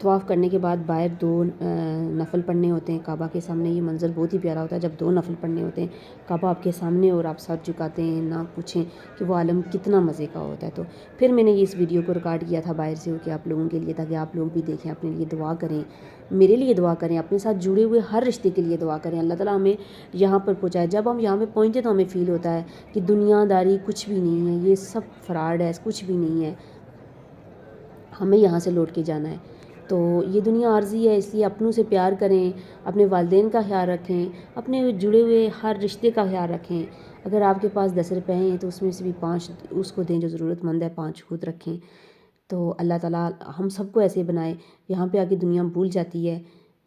طواف کرنے کے بعد باہر 2 نفل پڑھنے ہوتے ہیں کعبہ کے سامنے. یہ منظر بہت ہی پیارا ہوتا ہے جب 2 نفل پڑھنے ہوتے ہیں کعبہ آپ کے سامنے اور آپ سر جھکاتے ہیں. نہ پوچھیں کہ وہ عالم کتنا مزے کا ہوتا ہے. تو پھر میں نے اس ویڈیو کو ریکارڈ کیا تھا باہر سے کہ آپ لوگوں کے لیے، تاکہ آپ لوگ بھی دیکھیں، اپنے لیے دعا کریں، میرے لیے دعا کریں، اپنے ساتھ جڑے ہوئے ہر رشتے کے لیے دعا کریں. اللہ تعالیٰ ہمیں یہاں پر پہنچائے. جب ہم یہاں پہ پہنچتے تو ہمیں فیل ہوتا ہے کہ دنیا داری کچھ بھی نہیں ہے، یہ سب فراڈ ہے، کچھ بھی نہیں ہے، ہمیں یہاں سے لوٹ کے جانا ہے. تو یہ دنیا عارضی ہے، اس لیے اپنوں سے پیار کریں، اپنے والدین کا خیال رکھیں، اپنے جڑے ہوئے ہر رشتے کا خیال رکھیں. اگر آپ کے پاس 10 روپے ہیں تو اس میں سے بھی 5 اس کو دیں جو ضرورت مند ہے، 5 خود رکھیں. تو اللہ تعالیٰ ہم سب کو ایسے بنائے. یہاں پہ آ کے دنیا بھول جاتی ہے،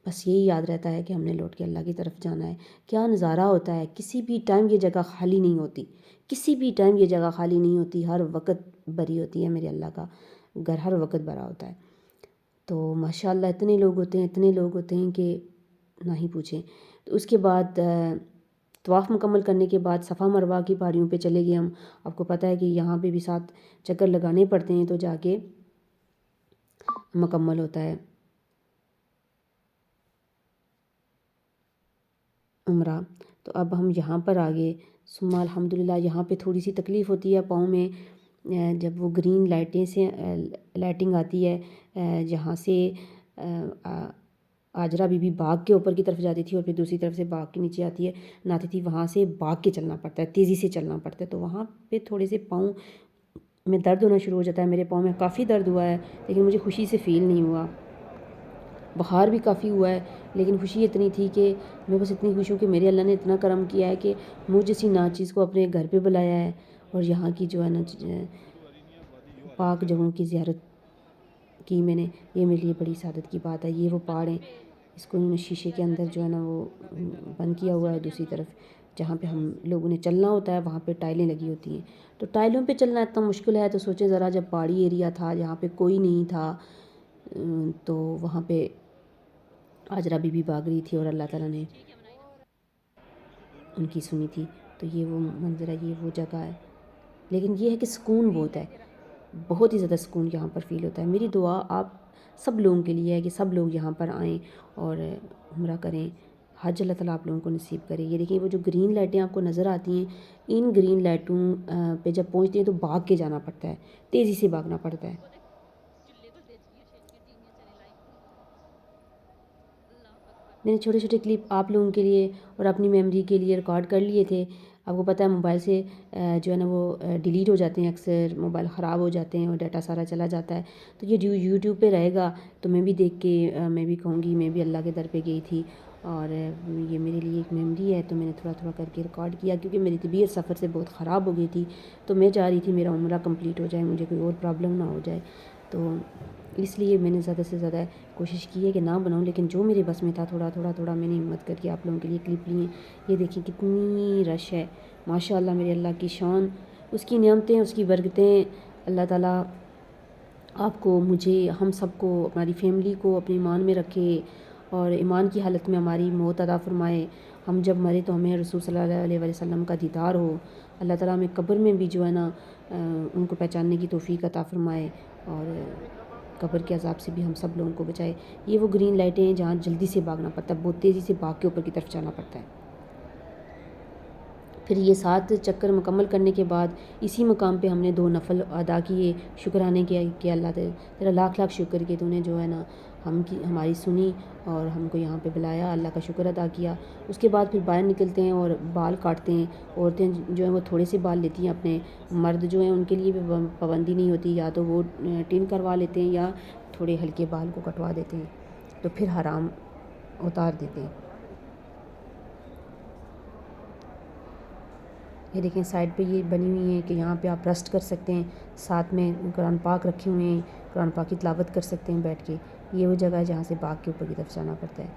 بس یہی یاد رہتا ہے کہ ہم نے لوٹ کے اللہ کی طرف جانا ہے. کیا نظارہ ہوتا ہے، کسی بھی ٹائم یہ جگہ خالی نہیں ہوتی، کسی بھی ٹائم یہ جگہ خالی نہیں ہوتی، ہر وقت بھری ہوتی ہے. میرے اللہ کا گھر ہر وقت بھرا ہوتا ہے. تو ماشاءاللہ اتنے لوگ ہوتے ہیں، اتنے لوگ ہوتے ہیں کہ نہ ہی پوچھیں. تو اس کے بعد طواف مکمل کرنے کے بعد صفا مروہ کی پہاڑیوں پہ چلے گئے ہم. آپ کو پتہ ہے کہ یہاں پہ بھی 7 چکر لگانے پڑتے ہیں تو جا کے مکمل ہوتا ہے عمرہ. تو اب ہم یہاں پر آ گئے. ثم الحمدللہ. یہاں پہ تھوڑی سی تکلیف ہوتی ہے پاؤں میں، جب وہ گرین لائٹیں سے لائٹنگ آتی ہے جہاں سے ہاجرہ بی بی باغ کے اوپر کی طرف جاتی تھی اور پھر دوسری طرف سے باغ کے نیچے آتی ہے ناتی تھی، وہاں سے باغ کے چلنا پڑتا ہے، تیزی سے چلنا پڑتا ہے. تو وہاں پہ تھوڑے سے پاؤں میں درد ہونا شروع ہو جاتا ہے. میرے پاؤں میں کافی درد ہوا ہے لیکن مجھے خوشی سے فیل نہیں ہوا. بخار بھی کافی ہوا ہے لیکن خوشی اتنی تھی کہ میں بس اتنی خوش ہوں کہ میرے اللہ نے اتنا کرم کیا ہے کہ مجھ جیسی ناچیز کو اپنے گھر پہ بلایا ہے اور یہاں کی جو ہے نا پاک جگہوں کی زیارت کی میں نے. یہ میرے لیے بڑی سعادت کی بات ہے. یہ وہ پہاڑ ہیں، اس کو انہوں نے شیشے کے اندر جو ہے نا وہ بند کیا ہوا ہے. دوسری طرف جہاں پہ ہم لوگوں نے چلنا ہوتا ہے وہاں پہ ٹائلیں لگی ہوتی ہیں. تو ٹائلوں پہ چلنا اتنا مشکل ہے تو سوچیں ذرا، جب پہاڑی ایریا تھا جہاں پہ کوئی نہیں تھا تو وہاں پہ ہاجرہ بی بی بھاگ رہی تھی اور اللہ تعالیٰ نے ان کی سنی تھی. تو یہ وہ منظر ہے، یہ وہ جگہ ہے. لیکن یہ ہے کہ سکون بہت ہے، بہت ہی زیادہ سکون یہاں پر فیل ہوتا ہے. میری دعا آپ سب لوگوں کے لیے ہے کہ سب لوگ یہاں پر آئیں اور عمرہ کریں. حج اللہ تعالیٰ آپ لوگوں کو نصیب کرے. یہ دیکھیں وہ جو گرین لائٹیں آپ کو نظر آتی ہیں، ان گرین لائٹوں پہ جب پہنچتے ہیں تو بھاگ کے جانا پڑتا ہے، تیزی سے بھاگنا پڑتا ہے. میں نے چھوٹے چھوٹے کلپ آپ لوگوں کے لیے اور اپنی میموری کے لیے ریکارڈ کر لیے تھے. آپ کو پتہ ہے موبائل سے جو ہے نا وہ ڈیلیٹ ہو جاتے ہیں، اکثر موبائل خراب ہو جاتے ہیں اور ڈیٹا سارا چلا جاتا ہے. تو یہ یوٹیوب پہ رہے گا تو میں بھی دیکھ کے میں بھی کہوں گی میں بھی اللہ کے در پہ گئی تھی اور یہ میرے لیے ایک میموری ہے. تو میں نے تھوڑا تھوڑا کر کے ریکارڈ کیا کیونکہ میری طبیعت سفر سے بہت خراب ہو گئی تھی. تو میں چاہ رہی تھی میرا عمرہ کمپلیٹ ہو جائے، مجھے کوئی اور پرابلم نہ ہو جائے. تو اس لیے میں نے زیادہ سے زیادہ کوشش کی ہے کہ نہ بناؤں، لیکن جو میرے بس میں تھا تھوڑا تھوڑا تھوڑا میں نے ہمت کر کے آپ لوگوں کے لیے کلپ لیے. یہ دیکھیں کتنی رش ہے، ماشاء اللہ میرے اللہ کی شان، اس کی نعمتیں، اس کی برکتیں. اللہ تعالیٰ آپ کو، مجھے، ہم سب کو، ہماری فیملی کو اپنے ایمان میں رکھے اور ایمان کی حالت میں ہماری موت عطا فرمائے. ہم جب مرے تو ہمیں رسول صلی اللہ علیہ وسلم کا دیدار ہو. اللہ تعالیٰ ہمیں قبر میں بھی جو ہے نا ان کو پہچاننے کی توفیق عطا فرمائے اور قبر کے عذاب سے بھی ہم سب لوگوں کو بچائے. یہ وہ گرین لائٹیں ہیں جہاں جلدی سے بھاگنا پڑتا ہے، بہت تیزی سے باغ کے اوپر کی طرف جانا پڑتا ہے. پھر یہ 7 چکر مکمل کرنے کے بعد اسی مقام پہ ہم نے 2 نفل ادا کیے، شکرانے کیا کہ اللہ تیرا لاکھ لاکھ شکر کہ تو نے جو ہے نا ہماری سنی اور ہم کو یہاں پہ بلایا. اللہ کا شکر ادا کیا. اس کے بعد پھر باہر نکلتے ہیں اور بال کاٹتے ہیں. عورتیں جو ہیں وہ تھوڑے سے بال لیتی ہیں، اپنے مرد جو ہیں ان کے لیے بھی پابندی نہیں ہوتی، یا تو وہ ٹن کروا لیتے ہیں یا تھوڑے ہلکے بال کو کٹوا دیتے ہیں، تو پھر حرام اتار دیتے ہیں. یہ دیکھیں سائڈ پہ یہ بنی ہوئی ہیں کہ یہاں پہ آپ ریسٹ کر سکتے ہیں، ساتھ میں قرآن پاک رکھے ہوئے ہیں، قرآن پاک کی تلاوت کر سکتے ہیں بیٹھ کے. یہ وہ جگہ ہے جہاں سے باغ کے اوپر کی طرف جانا پڑتا ہے.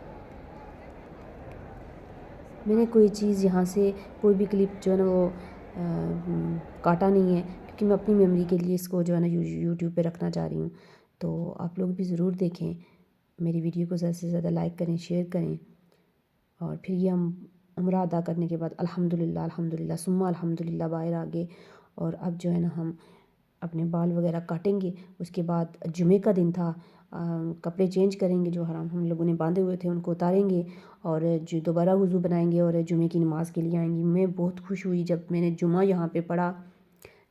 میں نے کوئی چیز یہاں سے کوئی بھی کلپ جو ہے نا وہ کاٹا نہیں ہے کیونکہ میں اپنی میموری کے لیے اس کو جو ہے نا یوٹیوب پہ رکھنا چاہ رہی ہوں. تو آپ لوگ بھی ضرور دیکھیں، میری ویڈیو کو زیادہ سے زیادہ لائک کریں، شیئر کریں. اور پھر یہ ہم عمرہ ادا کرنے کے بعد الحمدللہ ثم الحمدللہ باہر آ گئے اور اب جو ہے نا ہم اپنے بال وغیرہ کاٹیں گے. اس کے بعد جمعے کا دن تھا کپڑے چینج کریں گے جو حرام ہم لوگوں نے باندھے ہوئے تھے ان کو اتاریں گے، اور جو دوبارہ وضو بنائیں گے اور جمعے کی نماز کے لیے آئیں گی۔ میں بہت خوش ہوئی جب میں نے جمعہ یہاں پہ پڑھا،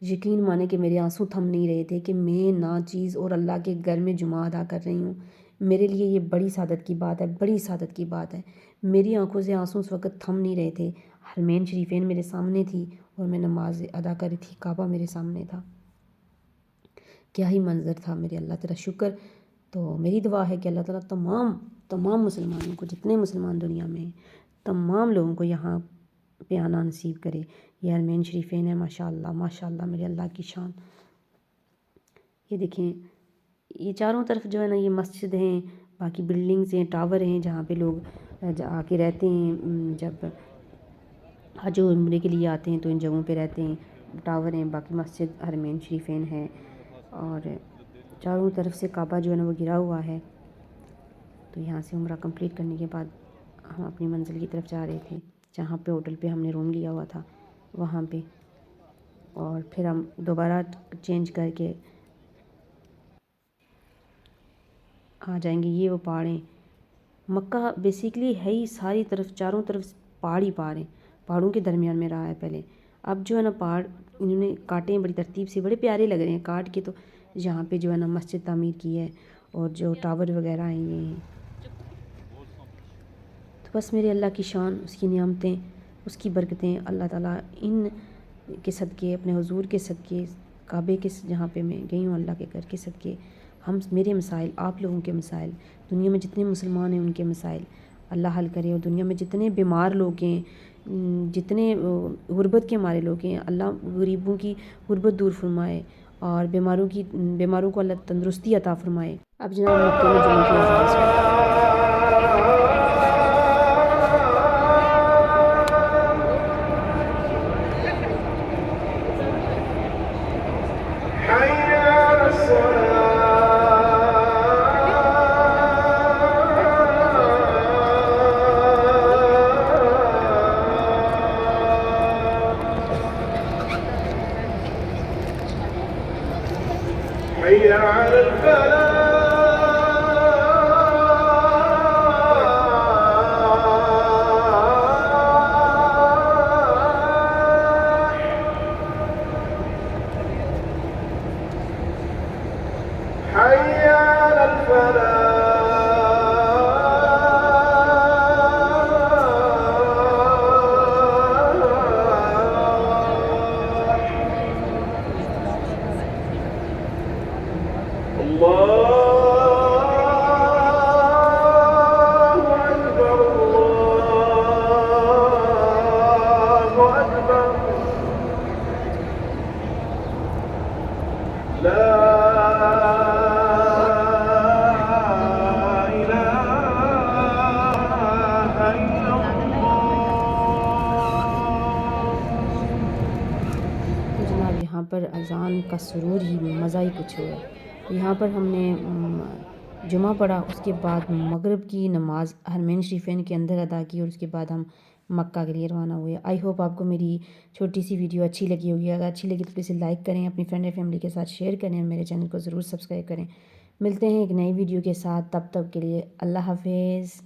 یقین مانے کہ میرے آنسو تھم نہیں رہے تھے کہ میں ناچیز اور اللہ کے گھر میں جمعہ ادا کر رہی ہوں۔ میرے لیے یہ بڑی سعادت کی بات ہے، بڑی سعادت کی بات ہے۔ میری آنکھوں سے آنسو اس وقت تھم نہیں رہے تھے۔ حرمین شریفین میرے سامنے تھی اور میں نماز ادا کر رہی تھی، کعبہ میرے سامنے تھا۔ کیا ہی منظر تھا، میرے اللہ تیرا شکر۔ تو میری دعا ہے کہ اللہ تعالیٰ تمام مسلمانوں کو، جتنے مسلمان دنیا میں ہیں، تمام لوگوں کو یہاں پہ آنا نصیب کرے۔ یہ حرمین شریفین ہے، ماشاء اللہ میرے اللہ کی شان۔ یہ دیکھیں، یہ چاروں طرف جو ہے نا یہ مسجد ہیں، باقی بلڈنگز ہیں، ٹاور ہیں جہاں پہ لوگ آ کے رہتے ہیں، جب حج و عمرے کے لیے آتے ہیں تو ان جگہوں پہ رہتے ہیں، ٹاور ہیں، باقی مسجد حرمین شریفین ہے، اور چاروں طرف سے کعبہ جو ہے نا وہ گھرا ہوا ہے۔ تو یہاں سے عمرہ کمپلیٹ کرنے کے بعد ہم اپنی منزل کی طرف جا رہے تھے، جہاں پہ ہوٹل پہ ہم نے روم لیا ہوا تھا وہاں پہ، اور پھر ہم دوبارہ چینج کر کے آ جائیں گے۔ یہ وہ پہاڑ ہیں، مکہ بیسیکلی ہے ہی ساری طرف، چاروں طرف پہاڑ ہی پہاڑ ہیں، پہاڑوں کے درمیان میں رہا ہے پہلے۔ اب جو ہے نا پہاڑ انہوں نے کاٹے ہیں بڑی ترتیب سے، بڑے پیارے لگ رہے ہیں کاٹ کے۔ تو یہاں پہ جو ہے نا مسجد تعمیر کی ہے اور جو ٹاور وغیرہ ہیں یہ ہیں۔ تو بس میرے اللہ کی شان، اس کی نعمتیں، اس کی برکتیں، اللہ تعالیٰ ان کے صدقے، اپنے حضور کے صدقے، کعبے کے جہاں پہ میں گئی ہوں اللہ کے گھر کے صدقے، میرے مسائل، آپ لوگوں کے مسائل، دنیا میں جتنے مسلمان ہیں ان کے مسائل اللہ حل کرے، اور دنیا میں جتنے بیمار لوگ ہیں، جتنے غربت کے مارے لوگ ہیں، اللہ غریبوں کی غربت دور فرمائے، اور بیماروں کو اللہ تندرستی عطا فرمائے۔ اب جناب مکے میں جمعے کی اذان سنیں۔ حي على الفلاح حي على الفلاح جناب یہاں پر اذان کا سرور ہی مزہ ہی کچھ ہوا ہے۔ یہاں پر ہم نے جمعہ پڑھا، اس کے بعد مغرب کی نماز حرمین شریفین کے اندر ادا کی، اور اس کے بعد ہم مکہ کے لیے روانہ ہوئے۔ آئی ہوپ آپ کو میری چھوٹی سی ویڈیو اچھی لگی ہوگی۔ اگر اچھی لگی تو پلیز لائک کریں، اپنی فرینڈ اور فیملی کے ساتھ شیئر کریں، اور میرے چینل کو ضرور سبسکرائب کریں۔ ملتے ہیں ایک نئی ویڈیو کے ساتھ، تب تک کے لیے اللہ حافظ۔